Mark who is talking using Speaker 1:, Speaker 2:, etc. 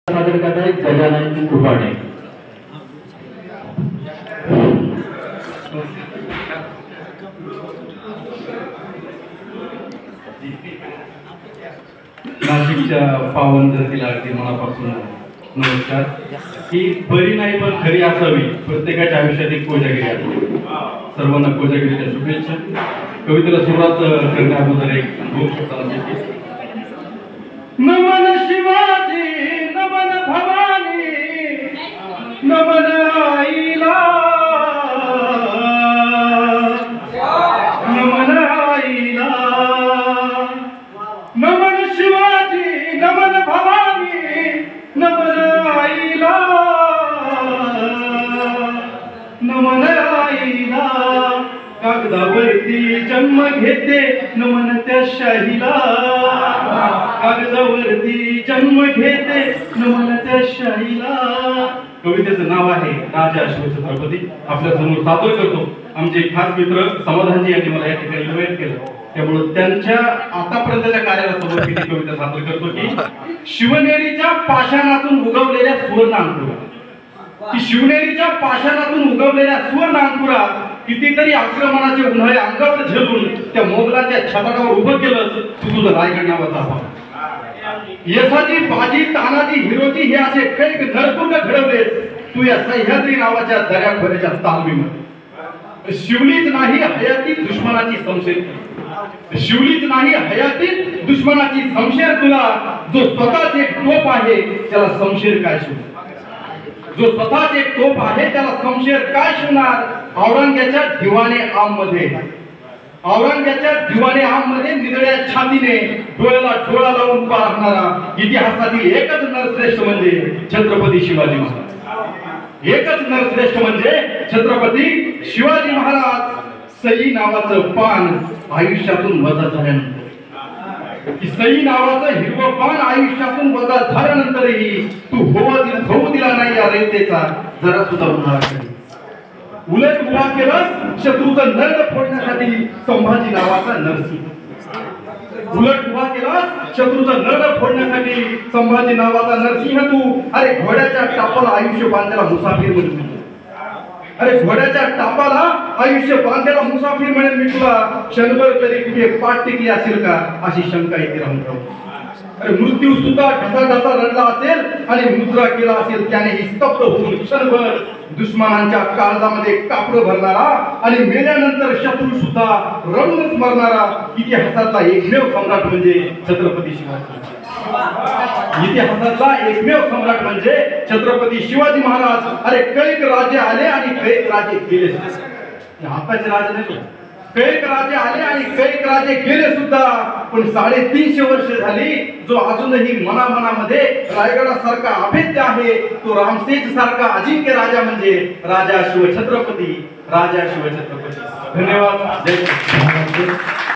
Speaker 1: सादर करतायत गजानन कुपाडे.
Speaker 2: नाशिकच्या पावन धरतीला अगदी मनापासून नमस्कार. ही बरी नाही पण खरी असावी, प्रत्येकाच्या आयुष्यात एक कोजागिरी आहे. सर्वांना कोजागिरीच्या शुभेच्छा. कवितेला सुरुवात करण्याअगोदर एक दोन शब्दांची नमन शिवाजी, नमन भवानी, नमन आईला, नमन आईला, नमन शिवाजी, नमन भवानी, नमन आईला, नमन आईला. कागदावरती जन्म घेते नमन त्या शाहीला, कागदावरती जन्म घेते नमन त्या शाहीला. कवितेचं नाव आहे राजा शिवछत्रपती. आपल्या समोर सादर करतो. आमचे खास मित्र समाधानजी यांनी मला या ठिकाणी इन्व्हाइट केलं, त्यामुळे त्यांच्या आतापर्यंतच्या कार्याला समर्पित कविता सादर करतो की शिवनेरीच्या पाषाणातून उगवलेल्या सुवर्ण अंकुरात, की शिवनेरीच्या पाषाणातून उगवलेल्या सुवर्ण अंकुरात कितीतरी आक्रमणाचे उन्हाळे अंगावर झेलून त्या मोगलाच्या छताडावर उभं केलं तू तुझं रायगड नावाचा भाव. यशाची बाजी, तानाजी, हिरोजी हे असे कैक नरकुंड घडवलेस तू या सह्याद्री नावाच्या दर्याखोऱ्याच्या तालमीमध्ये. शिवलीच नाही हयातीत दुश्मनाची संशय, शिवलीच नाही हयातीत दुश्मनाची संशय तुला. जो स्वतःच एक तोप आहे त्याला संशय काय शिव, जो स्वतःच एक तोप आहे त्याला संशय काय शिवणार. औरंग्याच्या दिवाने आम मध्ये, औरंग्याच्या दिवाने आम मध्ये निधड्या छातीने डोळ्याला डोळा लावून पाहणारा इतिहासातील एकच नरश्रेष्ठ म्हणजे छत्रपती शिवाजी महाराज. एकच नरश्रेष्ठ म्हणजे छत्रपती शिवाजी महाराज. सई नावाचं पान आयुष्यातून वजा झाल्यानंतर, की सई नावाचं हिरवं पान आयुष्यातून वजा झाल्यानंतरही तू होऊ दिला नाही या रयतेचा जरा सुद्धा उन्हाळा. उलट उभा केलास शत्रूचं नरड फोडण्यासाठी संभाजी नावाचा नरसिंह. उलट उभा केलास शत्रूचं नरड फोडण्यासाठी संभाजी नावाचा नरसिंह तू. अरे घोड्याच्या टापाला आयुष्य बांधलेला मुसाफिर म्हणून, अरे घोड्याच्या टापाला आयुष्य बांधलेला मुसाफिर म्हणेन मी तुला. क्षणभर तरी कुठे पाठ टेकली असेल का अशी शंका येते राहून. अरे मृत्यू सुद्धा ढसा रडला असेल आणि मुद्रा केला असेल त्याने ही स्तब्ध होऊन क्षणभर दुश्मनांच्या काळजामध्ये कापड भरणारा आणि मेल्यानंतर शत्रू सुद्धा रडूनच मरणारा इतिहासातला एकमेव सम्राट म्हणजे छत्रपती शिवाजी. इतिहासातला एकमेव सम्राट म्हणजे छत्रपती शिवाजी महाराज. अरे कैक राजे आले आणि कैक राजे गेले. आताचे राजे नाही, कैक राजे आले आणि कैक राजे गेले सुद्धा, पण 350 वर्ष झाली जो अजूनही मनामध्ये रायगडासारखा अभेद्य आहे तो रामसेज सारखा अजिंक्य राजा म्हणजे राजा शिवछत्रपती. राजा शिवछत्रपती. धन्यवाद. जय